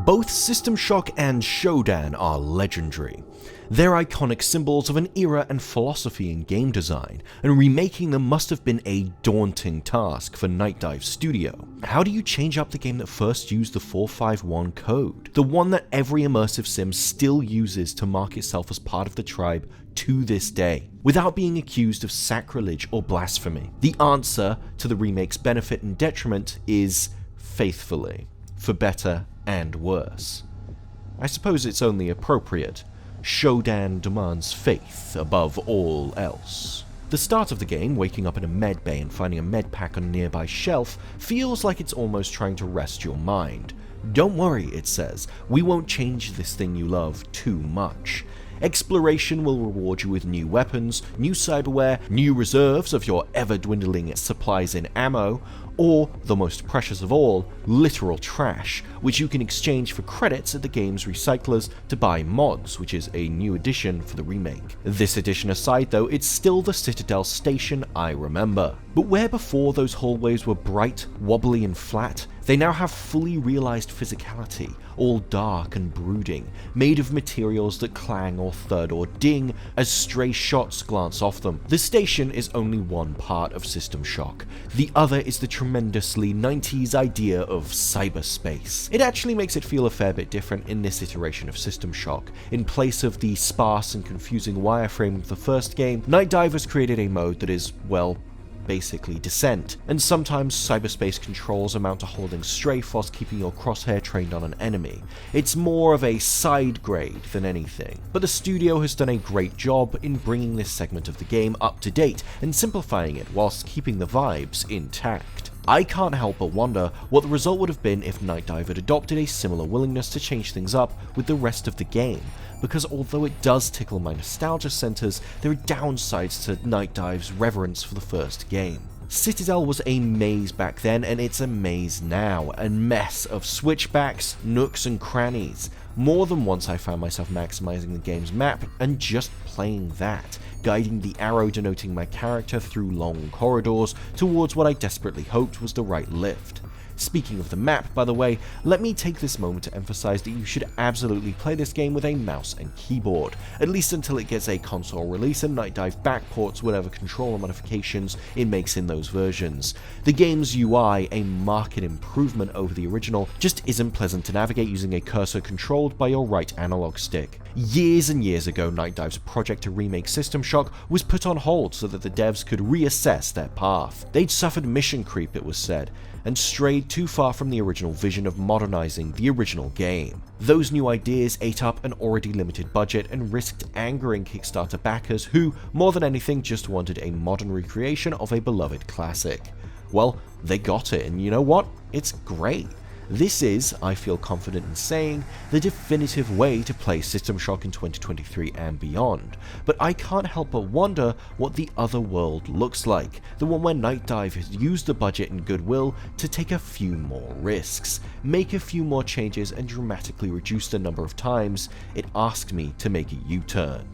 Both System Shock and Shodan are legendary. They're iconic symbols of an era and philosophy in game design, and remaking them must have been a daunting task for Night Dive's studio. How do you change up the game that first used the 451 code? The one that every immersive sim still uses to mark itself as part of the tribe to this day, without being accused of sacrilege or blasphemy? The answer to the remake's benefit and detriment is faithfully, for better and worse. I suppose it's only appropriate. Shodan demands faith above all else. The start of the game, waking up in a med bay and finding a med pack on a nearby shelf, feels like it's almost trying to rest your mind. Don't worry, it says, we won't change this thing you love too much. Exploration will reward you with new weapons, new cyberware, new reserves of your ever-dwindling supplies in ammo, or, the most precious of all, literal trash, which you can exchange for credits at the game's recyclers to buy mods, which is a new addition for the remake. This addition aside though, it's still the Citadel station I remember. But where before those hallways were bright, wobbly and flat, they now have fully realized physicality, all dark and brooding, made of materials that clang or thud or ding as stray shots glance off them. The station is only one part of System Shock. The other is the tremendously 90s idea of cyberspace. It actually makes it feel a fair bit different in this iteration of System Shock. In place of the sparse and confusing wireframe of the first game, Night Dive has created a mode that is, well, basically Descent, and sometimes cyberspace controls amount to holding strafe whilst keeping your crosshair trained on an enemy. It's more of a side grade than anything, but the studio has done a great job in bringing this segment of the game up to date and simplifying it whilst keeping the vibes intact. I can't help but wonder what the result would have been if Night Dive had adopted a similar willingness to change things up with the rest of the game, because although it does tickle my nostalgia centers, there are downsides to Night Dive's reverence for the first game. Citadel was a maze back then, and it's a maze now, a mess of switchbacks, nooks and crannies. More than once I found myself maximizing the game's map and just playing that, guiding the arrow denoting my character through long corridors towards what I desperately hoped was the right lift. Speaking of the map, by the way, let me take this moment to emphasize that you should absolutely play this game with a mouse and keyboard, at least until it gets a console release and Night Dive backports whatever controller modifications it makes in those versions. The game's UI, a marked improvement over the original, just isn't pleasant to navigate using a cursor controlled by your right analog stick. Years and years ago, Night Dive's project to remake System Shock was put on hold so that the devs could reassess their path. They'd suffered mission creep, it was said, and strayed too far from the original vision of modernizing the original game. Those new ideas ate up an already limited budget and risked angering Kickstarter backers who, more than anything, just wanted a modern recreation of a beloved classic. Well, they got it, and you know what? It's great. This is, I feel confident in saying, the definitive way to play System Shock in 2023 and beyond, but I can't help but wonder what the other world looks like, the one where Night Dive has used the budget and goodwill to take a few more risks, make a few more changes and dramatically reduce the number of times it asks me to make a U-turn.